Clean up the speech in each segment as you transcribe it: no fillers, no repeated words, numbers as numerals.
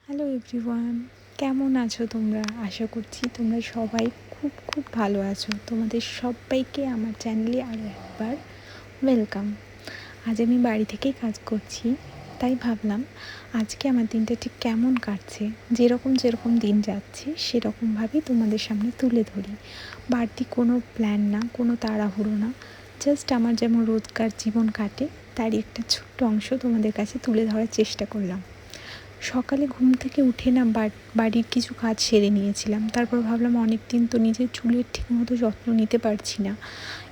Hello everyone, কেমন আছো তোমরা? আশা করছি তোমরা সবাই খুব খুব ভালো আছো। তোমাদের সবাইকে আমার চ্যানেলে আরও একবার ওয়েলকাম। আজ আমি বাড়ি থেকেই কাজ করছি, তাই ভাবলাম আজকে আমার দিনটা ঠিক কেমন কাটছে, যেরকম দিন যাচ্ছে সেরকমভাবেই তোমাদের সামনে তুলে ধরি। বাড়তি কোনো প্ল্যান না, কোনো তাড়াহুড়ো না, জাস্ট আমার যেমন রোজকার জীবন কাটে তারই একটা ছোট্ট অংশ তোমাদের কাছে তুলে ধরার চেষ্টা করলাম। সকালে ঘুম থেকে উঠে না বাড়ির কিছু কাজ সেরে নিয়েছিলাম। তারপর ভাবলাম অনেক দিন তো নিজের চুলের ঠিকমতো যত্ন নিতে পারছি না,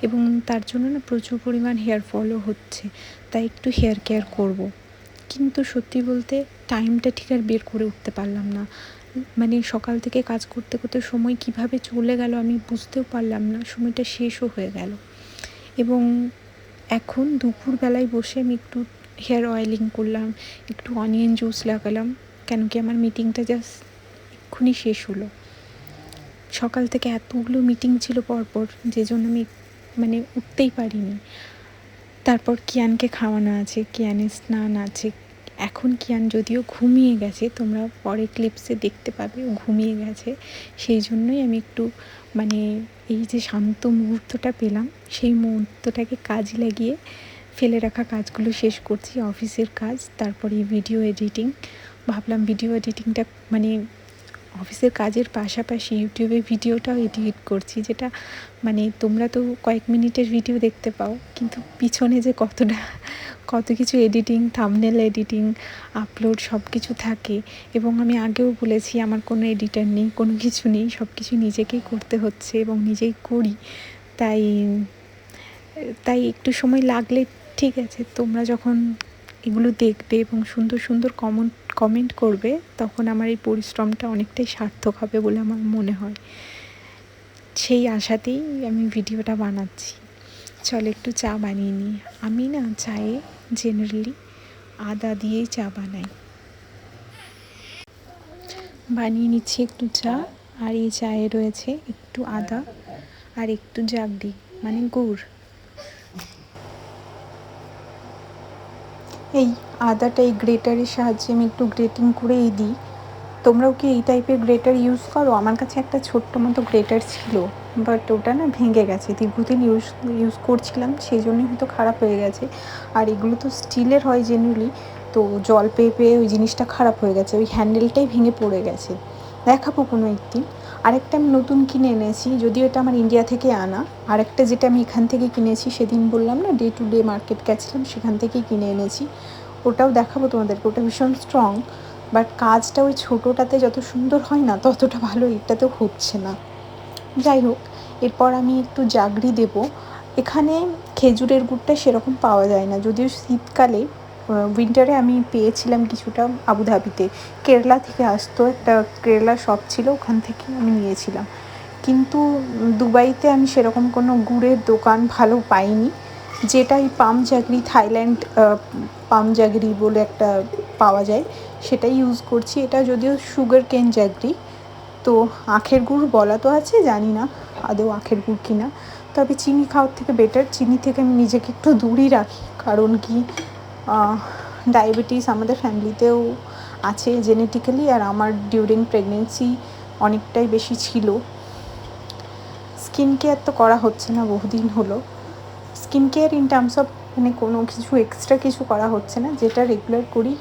এবং তার জন্য না প্রচুর পরিমাণ হেয়ার ফলও হচ্ছে, তাই একটু হেয়ার কেয়ার করব। কিন্তু সত্যি বলতে টাইমটা ঠিক আর বের করে উঠতে পারলাম না। মানে সকাল থেকে কাজ করতে করতে সময় কিভাবে চলে গেল আমি বুঝতেও পারলাম না, সময়টা শেষও হয়ে গেল। এবং এখন দুপুরবেলায় বসে আমি একটু হেয়ার অয়েলিং করলাম, একটু অনিয়ন জুস লাগালাম, কেন কি আমার মিটিংটা জাস্ট এক্ষুনি শেষ হলো। সকাল থেকে এতগুলো মিটিং ছিল পরপর, যে জন্য আমি উঠতেই পারিনি। তারপর কিয়ানকে খাওয়ানো আছে, কিয়ানের স্নান আছে। এখন কিয়ান যদিও ঘুমিয়ে গেছে, তোমরা পরে ক্লিপসে দেখতে পাবে ও ঘুমিয়ে গেছে। সেই জন্যই আমি একটু এই যে শান্ত মুহূর্তটা পেলাম, সেই মুহূর্তটাকে কাজে লাগিয়ে ফেলে রাখা কাজগুলো শেষ করছি, অফিসের কাজ। তারপরে ভিডিও এডিটিং, ভাবলাম ভিডিও এডিটিংটা অফিসের কাজের পাশাপাশি ইউটিউবে ভিডিওটাও এডিট করছি, যেটা তোমরা তো কয়েক মিনিটের ভিডিও দেখতে পাও, কিন্তু পিছনে যে কত কিছু এডিটিং, থাম্বনেল এডিটিং, আপলোড সব কিছু থাকে। এবং আমি আগেও বলেছি আমার কোনো এডিটার নেই, কোনো কিছু নেই, সব কিছু নিজেকেই করতে হচ্ছে এবং নিজেই করি। তাই তাই একটু সময় লাগলে ঠিক আছে, তোমরা যখন এগুলো দেখবে এবং সুন্দর সুন্দর কমেন্ট করবে, তখন আমার এই পরিশ্রমটা অনেকটাই সার্থক হবে বলে আমার মনে হয়। সেই আশাতেই আমি ভিডিওটা বানাচ্ছি। চলো একটু চা বানিয়ে নিই। আমি না চায়ে জেনারেলি আদা দিয়েই চা বানিয়ে নিচ্ছি একটু চা। আর এই চায়ে রয়েছে একটু আদা আর একটু জাগরি, গুড়। এই আদাটা এই গ্রেটারের সাহায্যে আমি একটু গ্রেটিং করেই দিই। তোমরাও কি এই টাইপের গ্রেটার ইউজ করো? আমার কাছে একটা ছোট্ট মতো গ্রেটার ছিল, বাট ওটা না ভেঙে গেছে। দীর্ঘদিন ইউজ করছিলাম, সেই জন্যই হয়তো খারাপ হয়ে গেছে। আর এগুলো তো স্টিলের হয় জেনারেলি, তো জল পেয়ে পেয়ে ওই জিনিসটা খারাপ হয়ে গেছে, ওই হ্যান্ডেলটাই ভেঙে পড়ে গেছে। দেখাবো কোনো একদিন। আরেকটা আমি নতুন কিনে এনেছি, যদিও এটা আমার ইন্ডিয়া থেকে আনা। আরেকটা যেটা আমি এখান থেকে কিনেছি, সেদিন বললাম না ডে টু ডে মার্কেট গেছিলাম, সেখান থেকেই কিনে এনেছি। ওটাও দেখাবো তোমাদেরকে। ওটা ভীষণ স্ট্রং, বাট কাজটা ওই ছোটোটাতে যত সুন্দর হয় না, ততটা ভালো এটাতেও হচ্ছে না। যাই হোক, এরপর আমি একটু জাগরি দেবো। এখানে খেজুরের গুড়টা সেরকম পাওয়া যায় না, যদিও শীতকালে উইন্টারে আমি পেয়েছিলাম কিছুটা আবুধাবিতে। কেরালা থেকে আসতো, একটা কেরালা শপ ছিল, ওখান থেকে আমি নিয়েছিলাম। কিন্তু দুবাইতে আমি সেরকম কোনো গুড়ের দোকান ভালো পাইনি। যেটা এই পাম জাগরি, থাইল্যান্ড পাম জাগরি বলে একটা পাওয়া যায়, সেটাই ইউজ করছি। এটা যদিও সুগার কেন জাগরি, তো আখের গুড় বলা তো আছে, জানি না আদৌ আখের গুড় কিনা। তবে চিনি খাওয়ার থেকে বেটার, চিনি থেকে আমি নিজেকে একটু দূরই রাখি। কারণ কি, ডায়াবেটিস আমাদের ফ্যামিলিতেও আছে জেনেটিক্যালি, আর আমার ডিউরিং প্রেগনেন্সি অনেকটাই বেশি ছিল। স্কিন কেয়ার তো করা হচ্ছে না বহুদিন হলো। Skin care in terms of কোনো কিছু এক্সট্রা কিছু করা হচ্ছে না, যেটা রেগুলার করি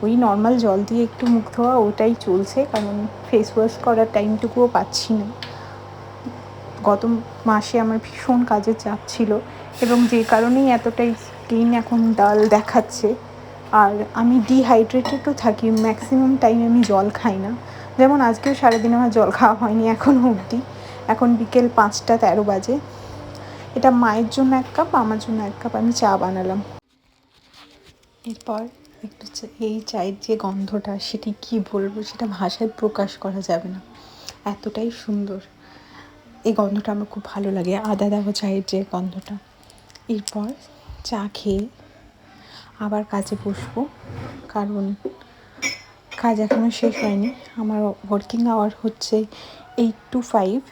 ওই নর্মাল জল দিয়ে একটু মুখ ধোয়া, ওটাই চলছে। কারণ ফেস ওয়াশ করার টাইমটুকুও পাচ্ছি না। গত মাসে আমার ভীষণ কাজের চাপ ছিল, এবং যে কারণেই এতটাই স্কিন এখন ডাল দেখাচ্ছে। আর আমি ডিহাইড্রেটেডও থাকি, ম্যাক্সিমাম টাইম আমি জল খাই না। যেমন আজকেও সারাদিন আমার জল খাওয়া হয়নি এখনও অবধি। এখন বিকেল 5:13 বাজে। এটা মায়ের জন্য 1 কাপ, আমার জন্য 1 কাপ আমি চা বানালাম। এরপর একটু এই চায়ের যে গন্ধটা, সেটি কী বলবো, সেটা ভাষায় প্রকাশ করা যাবে না, এতটাই সুন্দর। এই গন্ধটা আমার খুব ভালো লাগে, আদা দেওয়া চায়ের যে গন্ধটা। এরপর চা খেয়ে আবার কাজে বসবো, কারণ কাজ এখনও শেষ হয়নি। আমার ওয়ার্কিং আওয়ার হচ্ছে 8 to 5,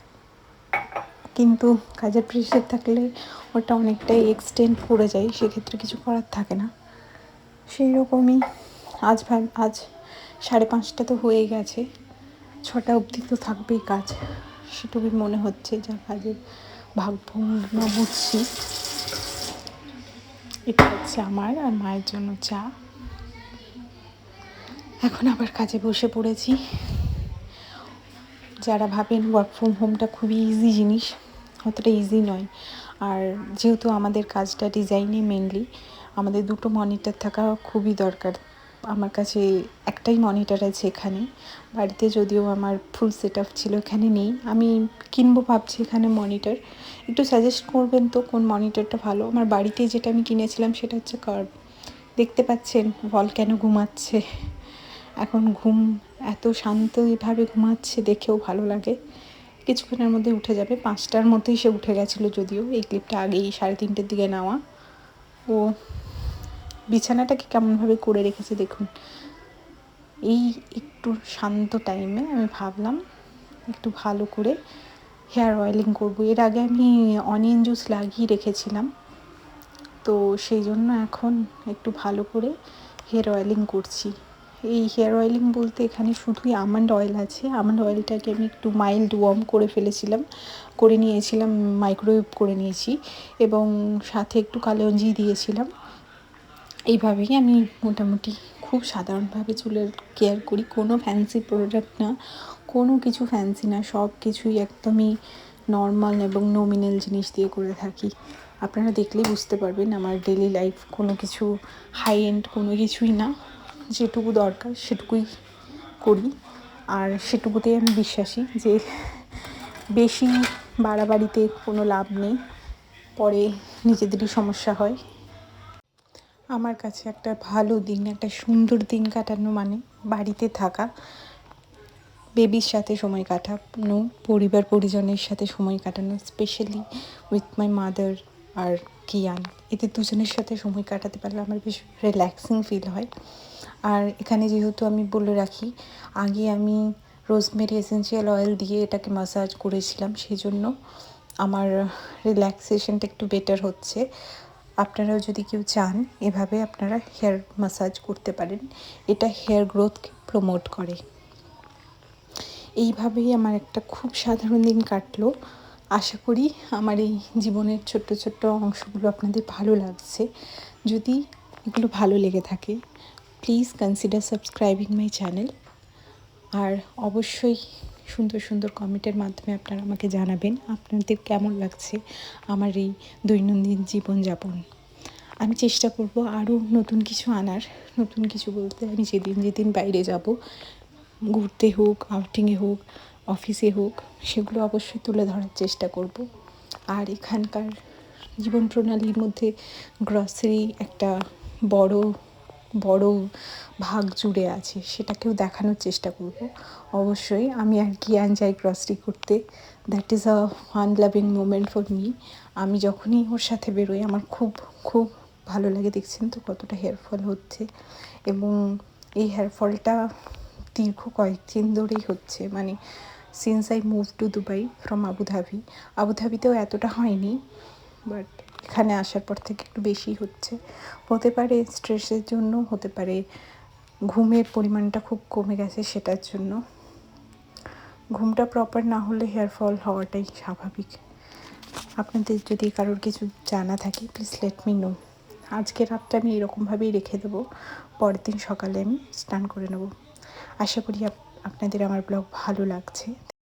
কিন্তু কাজের প্রেশার থাকলে ওটা অনেকটাই এক্সটেন্ড করে যায়, সেক্ষেত্রে কিছু করার থাকে না। সেই রকমই আজ 5:30 তো হয়ে গেছে, 6টা অবধি তো থাকবেই কাজ, সেটুকুই মনে হচ্ছে যা কাজের ভাগভঙ্গ বুঝছি। এটা হচ্ছে আমার আর মায়ের জন্য চা। এখন আবার কাজে বসে পড়েছি। যারা ভাবেন ওয়ার্ক ফ্রম হোমটা খুবই ইজি জিনিস, অতটা ইজি নয়। আর যেহেতু আমাদের কাজটা ডিজাইনে মেনলি, আমাদের 2টো মনিটর থাকা খুবই দরকার। আমার কাছে একটাই মনিটর আছে এখানে, বাড়িতে যদিও আমার ফুল সেট আপ ছিল, এখানে নেই। আমি কিনবো ভাবছি এখানে মনিটর। একটু সাজেস্ট করবেন তো কোন মনিটরটা ভালো। আমার বাড়িতে যেটা আমি কিনেছিলাম সেটা হচ্ছে কার্ভ। দেখতে পাচ্ছেন বল কেন ঘুমাচ্ছে, এখন ঘুম এত শান্তভাবে ঘুমাচ্ছে, দেখেও ভালো লাগে। কিছুক্ষণের মধ্যে উঠে যাবে, 5টার মধ্যেই সে উঠে গেছিলো, যদিও এই ক্লিপটা আগেই 3:30 দিকে নেওয়া। ও বিছানাটাকে কেমনভাবে করে রেখেছে দেখুন। এই একটু শান্ত টাইমে আমি ভাবলাম একটু ভালো করে হেয়ার অয়েলিং করবো। এর আগে আমি অনিয়ন জুস লাগিয়ে রেখেছিলাম, তো সেই জন্য এখন একটু ভালো করে হেয়ার অয়েলিং করছি। এই হেয়ার অয়েলিং বলতে এখানে শুধুই আমন্ড অয়েল আছে। আমন্ড অয়েলটাকে আমি একটু মাইল্ড ওয়ার্ম করে নিয়েছিলাম, মাইক্রোওয়েভ করে নিয়েছি, এবং সাথে একটু কালোঞ্জি দিয়েছিলাম। এইভাবেই আমি মোটামুটি খুব সাধারণভাবে চুলের কেয়ার করি। কোনো ফ্যান্সি প্রোডাক্ট না, কোনো কিছু ফ্যান্সি না, সব কিছুই একদমই নর্মাল এবং নমিনাল জিনিস দিয়ে করে থাকি। আপনারা দেখলেই বুঝতে পারবেন আমার ডেলি লাইফ কোনো কিছু হাই এন্ড কোনো কিছুই না। যেটুকু দরকার সেটুকুই করি, আর সেটুকুতেই আমি বিশ্বাসী যে বেশি বাড়াবাড়িতে কোনো লাভ নেই, পরে নিজেদেরই সমস্যা হয়। আমার কাছে একটা ভালো দিন, একটা সুন্দর দিন কাটানো মানে বাড়িতে থাকা, বেবির সাথে সময় কাটানো, পরিবার পরিজনের সাথে সময় কাটানো, স্পেশালি উইথ মাই মাদার আর কিয়ান। এদের দুজনের সাথে সময় কাটাতে পারলে আমার বেশ রিল্যাক্সিং ফিল হয়। আর এখানে যেহেতু আমি বলে রাখি, আগে আমি রোজমেরি এসেন্সিয়াল অয়েল দিয়ে এটাকে ম্যাসাজ করেছিলাম, সেই জন্য আমার রিল্যাক্সেশনটা একটু বেটার হচ্ছে। আপনারাও যদি কেউ চান এভাবে আপনারা হেয়ার ম্যাসাজ করতে পারেন, এটা হেয়ার গ্রোথকে প্রমোট করে। এইভাবেই আমার একটা খুব সাধারণ দিন কাটলো। আশা করি আমার এই জীবনের ছোট্ট ছোট্ট অংশগুলো আপনাদের ভালো লাগছে। যদি এগুলো ভালো লেগে থাকে, please consider subscribing my channel. আর অবশ্যই সুন্দর সুন্দর কমেন্টের মাধ্যমে আপনারা আমাকে জানাবেন আপনাদের কেমন লাগছে আমার এই দৈনন্দিন জীবনযাপন। আমি চেষ্টা করব আরও নতুন কিছু আনার। নতুন কিছু বলতে আমি যেদিন যেদিন বাইরে যাব, ঘুরতে হোক, আউটিংয়ে হোক, অফিসে হোক, সেগুলো অবশ্যই তুলে ধরার চেষ্টা করব। আর এখানকার জীবন প্রণালীর মধ্যে গ্রসারি একটা বড় বড় ভাগ জুড়ে আছে, সেটাকেও দেখানোর চেষ্টা করব। অবশ্যই আমি আর কিয়ান যাই গ্রসারি করতে, that is a fun loving moment for me. আমি যখনই ওর সাথে বেরোই আমার খুব খুব ভালো লাগে। দেখছেন তো কতটা হেয়ার ফল হচ্ছে, এবং এই হেয়ার ফলটা দীর্ঘ কয়েকদিন ধরেই হচ্ছে, মানে since I move to Dubai from Abu Dhabi. আবুধাবিতেও এতটা হয়নি, বাট এখানে আসার পর থেকে একটু বেশি হচ্ছে। হতে পারে স্ট্রেসের জন্য, হতে পারে ঘুমের পরিমাণটা খুব কমে গেছে সেটার জন্য। ঘুমটা প্রপার না হলে হেয়ার ফল হওয়াটাই স্বাভাবিক। আপনাদের যদি কারোর কিছু জানা থাকে প্লিজ লেট মি নো। আজকে রাতটা আমি এরকমভাবেই রেখে দেবো, পরের দিন সকালে আমি স্নান করে নেব। আশা করি আপনাদের আমার ব্লগ ভালো লাগছে।